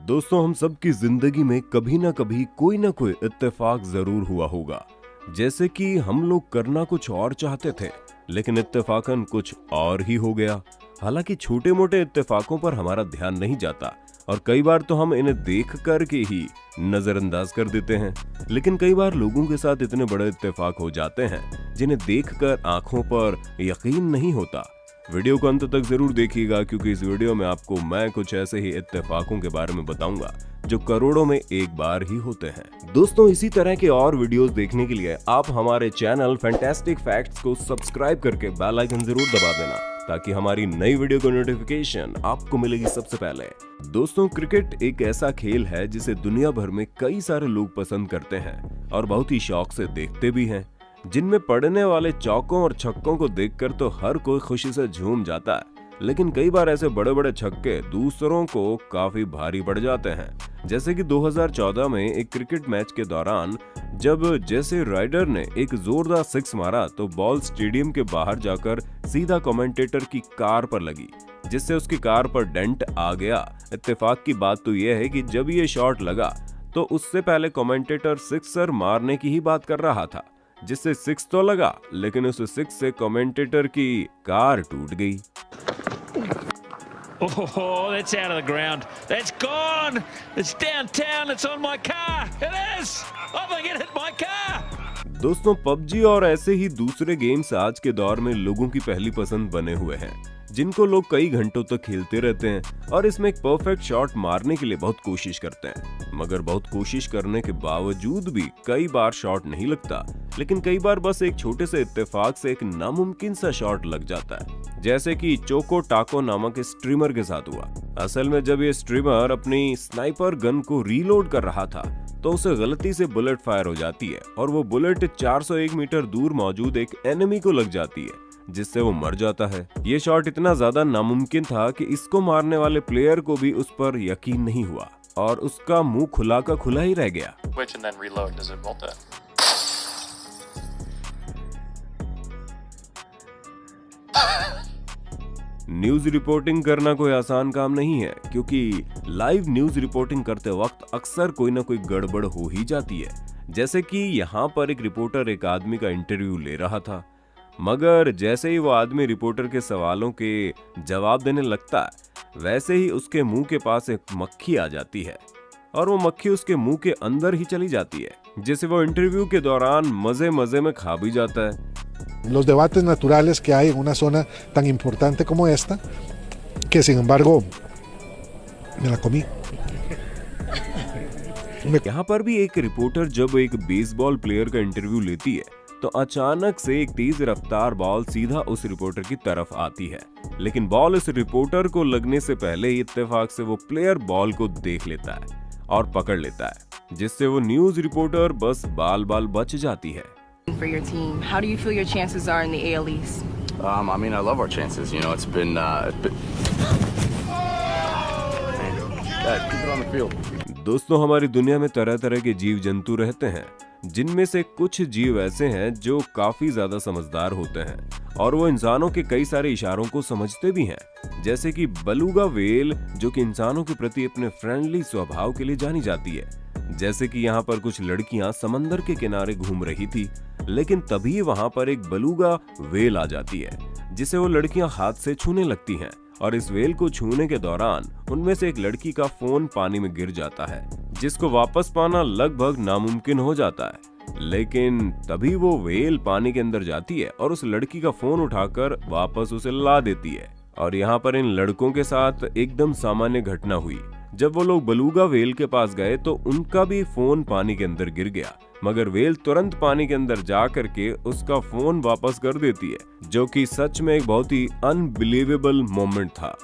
दोस्तों, हम सब की जिंदगी में कभी ना कभी कोई ना कोई इत्तेफाक जरूर हुआ होगा। जैसे कि हम लोग करना कुछ और चाहते थे, लेकिन इत्तेफाकन कुछ और ही हो गया। हालांकि छोटे मोटे इत्तेफाकों पर हमारा ध्यान नहीं जाता और कई बार तो हम इन्हें देख कर के ही नजरअंदाज कर देते हैं। लेकिन कई बार लोगों के साथ इतने बड़े इत्तेफाक हो जाते हैं जिन्हें देखकर आंखों पर यकीन नहीं होता। वीडियो को अंत तक जरूर देखिएगा, क्योंकि इस वीडियो में आपको मैं कुछ ऐसे ही इत्तेफाकों के बारे में बताऊंगा जो करोड़ों में एक बार ही होते हैं। दोस्तों, इसी तरह के और वीडियोस देखने के लिए आप हमारे चैनल फैंटास्टिक फैक्ट्स को सब्सक्राइब करके बेल आइकन जरूर दबा देना, ताकि हमारी नई वीडियो की नोटिफिकेशन आपको मिलेगी सबसे पहले। दोस्तों, क्रिकेट एक ऐसा खेल है जिसे दुनिया भर में कई सारे लोग पसंद करते हैं और बहुत ही शौक से देखते भी हैं, जिनमें पड़ने वाले चौकों और छक्कों को देखकर तो हर कोई खुशी से झूम जाता है। लेकिन कई बार ऐसे बड़े बड़े छक्के दूसरों को काफी भारी पड़ जाते हैं। जैसे कि 2014 में एक क्रिकेट मैच के दौरान जब जेसी राइडर ने एक जोरदार सिक्स मारा तो बॉल स्टेडियम के बाहर जाकर सीधा कमेंटेटर की कार पर लगी, जिससे उसकी कार पर डेंट आ गया। इत्तेफाक की बात तो यह है कि जब ये शॉट लगा तो उससे पहले कमेंटेटर सिक्सर मारने की ही बात कर रहा था, जिससे सिक्स तो लगा, लेकिन उस सिक्स से कमेंटेटर की कार टूट गई। Oh, that's out of the ground. That's gone. It's downtown. It's on my car. It is. I think it hit my car. दोस्तों, पबजी और ऐसे ही दूसरे गेम्स आज के दौर में लोगों की पहली पसंद बने हुए हैं, जिनको लोग कई घंटों तक खेलते रहते हैं और इसमें एक परफेक्ट शॉट मारने के लिए बहुत कोशिश करते हैं। मगर बहुत कोशिश करने के बावजूद भी कई बार शॉट नहीं लगता। लेकिन कई बार बस एक छोटे से इत्तेफाक से एक नामुमकिन सा शॉट लग जाता है, जैसे कि चोको टाको नामक स्ट्रीमर के साथ हुआ। असल में जब ये स्ट्रीमर अपनी स्नाइपर गन को रीलोड कर रहा था तो उसे गलती से बुलेट फायर हो जाती है और वो बुलेट 401 मीटर दूर मौजूद एक एनिमी को लग जाती है, जिससे वो मर जाता है। ये शॉट इतना ज्यादा नामुमकिन था कि इसको मारने वाले प्लेयर को भी उस पर यकीन नहीं हुआ और उसका मुंह खुला का खुला ही रह गया। न्यूज रिपोर्टिंग करना कोई आसान काम नहीं है, क्योंकि लाइव न्यूज रिपोर्टिंग करते वक्त अक्सर कोई ना कोई गड़बड़ हो ही जाती है। जैसे कि यहाँ पर एक रिपोर्टर एक आदमी का इंटरव्यू ले रहा था, मगर जैसे ही वो आदमी रिपोर्टर के सवालों के जवाब देने लगता है, वैसे ही उसके मुंह के पास एक मक्खी आ जाती है और वो मक्खी उसके मुंह के अंदर ही चली जाती है, जिसे वो इंटरव्यू के दौरान मजे मजे में खा भी जाता है। Los debates naturales que hay en una zona tan importante como esta, que sin embargo me la comí. यहाँ पर भी एक रिपोर्टर जब एक बेसबॉल प्लेयर का इंटरव्यू लेती है तो अचानक से एक तेज रफ्तार बॉल सीधा उस रिपोर्टर की तरफ आती है, लेकिन बॉल उस रिपोर्टर को लगने से पहले ही इत्तेफाक से वो प्लेयर बॉल को देख लेता है और पकड़ लेता है, जिससे वो न्यूज रिपोर्टर बस बाल बाल बच जाती है। For your team, how do you feel your chances are in the AL East? I mean, I love our chances. You know, it's been keep it on the field. दोस्तों, हमारी दुनिया में तरह तरह के जीव जंतु रहते हैं, जिनमें से कुछ जीव ऐसे हैं जो काफी ज्यादा समझदार होते हैं और वो इंसानों के कई सारे इशारों को समझते भी हैं। जैसे कि बेलुगा व्हेल, जो कि इंसानों के प्रति अपने फ्रेंडली स्वभाव के लिए जानी जाती है। जैसे कि यहाँ पर कुछ लड़कियां समंदर के किनारे घूम रही थी, लेकिन तभी वहां पर एक बेलुगा व्हेल आ जाती है, जिसे वो लड़कियां हाथ से छूने लगती हैं और इस व्हेल को छूने के दौरान उनमें से एक लड़की का फोन पानी में गिर जाता है, जिसको वापस पाना लगभग नामुमकिन हो जाता है। लेकिन तभी वो व्हेल पानी के अंदर जाती है और उस लड़की का फोन उठाकर वापस उसे ला देती है। और यहाँ पर इन लड़कों के साथ एकदम सामान्य घटना हुई। जब वो लोग बेलुगा व्हेल के पास गए तो उनका भी फोन पानी के अंदर गिर गया, मगर व्हेल तुरंत पानी के अंदर जा करके उसका फोन वापस कर देती है, जो कि सच में एक बहुत ही अनबिलीवेबल मोमेंट था।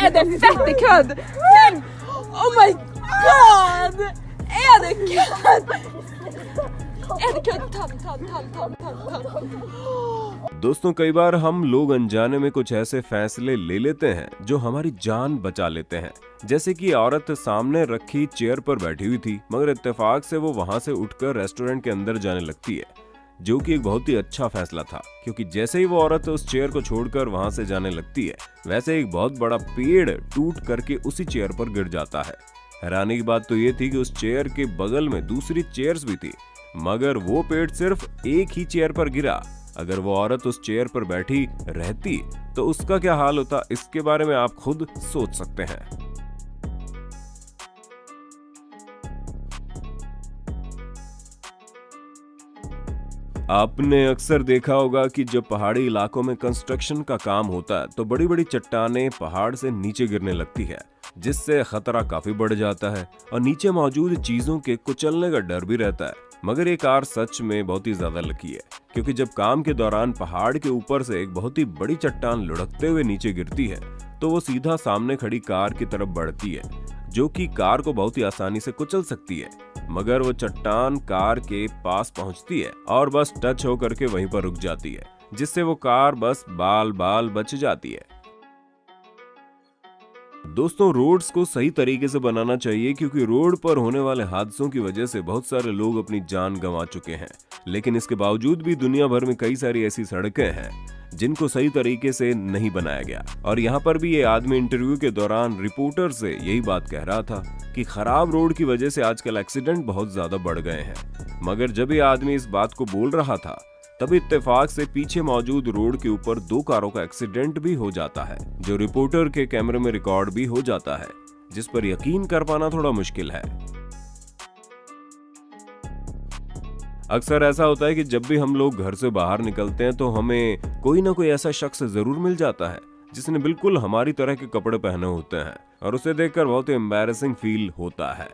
Är det fett kul? Men, oh my god! Är det kul? Är det kul? Ta. दोस्तों, कई बार हम लोग अनजाने में कुछ ऐसे फैसले ले लेते हैं जो हमारी जान बचा लेते हैं। जैसे कि औरत सामने रखी चेयर पर बैठी हुई थी, मगर इत्तेफाक से वो वहां से उठकर रेस्टोरेंट के अंदर जाने लगती है, जो कि एक बहुत ही अच्छा फैसला था, क्योंकि जैसे ही वो औरत उस चेयर को छोड़कर वहां से जाने लगती है, वैसे एक बहुत बड़ा पेड़ टूट करके उसी चेयर पर गिर जाता है। हैरानी की बात तो ये थी कि उस चेयर के बगल में दूसरी चेयर्स भी थी, मगर वो पेड़ सिर्फ एक ही चेयर पर गिरा। अगर वो औरत उस चेयर पर बैठी रहती तो उसका क्या हाल होता, इसके बारे में आप खुद सोच सकते हैं। आपने अक्सर देखा होगा कि जब पहाड़ी इलाकों में कंस्ट्रक्शन का काम होता है तो बड़ी बड़ी चट्टानें पहाड़ से नीचे गिरने लगती है, जिससे खतरा काफी बढ़ जाता है और नीचे मौजूद चीजों के कुचलने का डर भी रहता है। मगर ये कार सच में बहुत ही ज्यादा लकी है, क्योंकि जब काम के दौरान पहाड़ के ऊपर से एक बहुत ही बड़ी चट्टान लुढ़कते हुए नीचे गिरती है तो वो सीधा सामने खड़ी कार की तरफ बढ़ती है, जो कि कार को बहुत ही आसानी से कुचल सकती है। मगर वो चट्टान कार के पास पहुंचती है और बस टच होकर के वहीं पर रुक जाती है, जिससे वो कार बस बाल बाल बच जाती है। दोस्तों, रोड्स को सही तरीके से बनाना चाहिए, क्योंकि रोड पर होने वाले हादसों की वजह से बहुत सारे लोग अपनी जान गंवा चुके हैं। लेकिन इसके बावजूद भी दुनिया भर में कई सारी ऐसी सड़कें हैं जिनको सही तरीके से नहीं बनाया गया। और यहाँ पर भी ये आदमी इंटरव्यू के दौरान रिपोर्टर से यही बात कह रहा था कि खराब रोड की वजह से आजकल एक्सीडेंट बहुत ज्यादा बढ़ गए हैं। मगर जब ये आदमी इस बात को बोल रहा था तभी इत्तेफाक से पीछे मौजूद रोड के ऊपर 2 कारों का एक्सीडेंट भी हो जाता है, जो रिपोर्टर के कैमरे में रिकॉर्ड भी हो जाता है, जिस पर यकीन कर पाना थोड़ा मुश्किल है। अक्सर ऐसा होता है कि जब भी हम लोग घर से बाहर निकलते हैं तो हमें कोई ना कोई ऐसा शख्स जरूर मिल जाता है जिसने बिल्कुल हमारी तरह के कपड़े पहने होते हैं और उसे देखकर बहुत ही एम्बैरेसिंग फील होता है।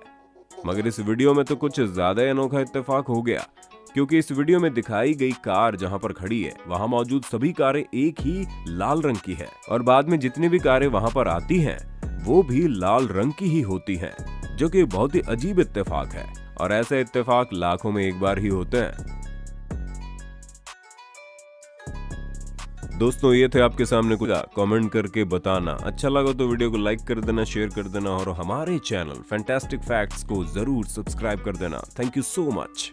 मगर इस वीडियो में तो कुछ ज्यादा ही अनोखा इत्तेफाक हो गया, क्योंकि इस वीडियो में दिखाई गई कार जहां पर खड़ी है वहां मौजूद सभी कारें एक ही लाल रंग की है और बाद में जितनी भी कारें वहां पर आती हैं वो भी लाल रंग की ही होती हैं, जो कि बहुत ही अजीब इत्तेफाक है और ऐसे इत्तेफाक लाखों में एक बार ही होते हैं। दोस्तों, ये थे आपके सामने कुछ कमेंट करके बताना। अच्छा लगा तो वीडियो को लाइक कर देना, शेयर कर देना और हमारे चैनल फैंटास्टिक फैक्ट्स को जरूर सब्सक्राइब कर देना। Thank you so much.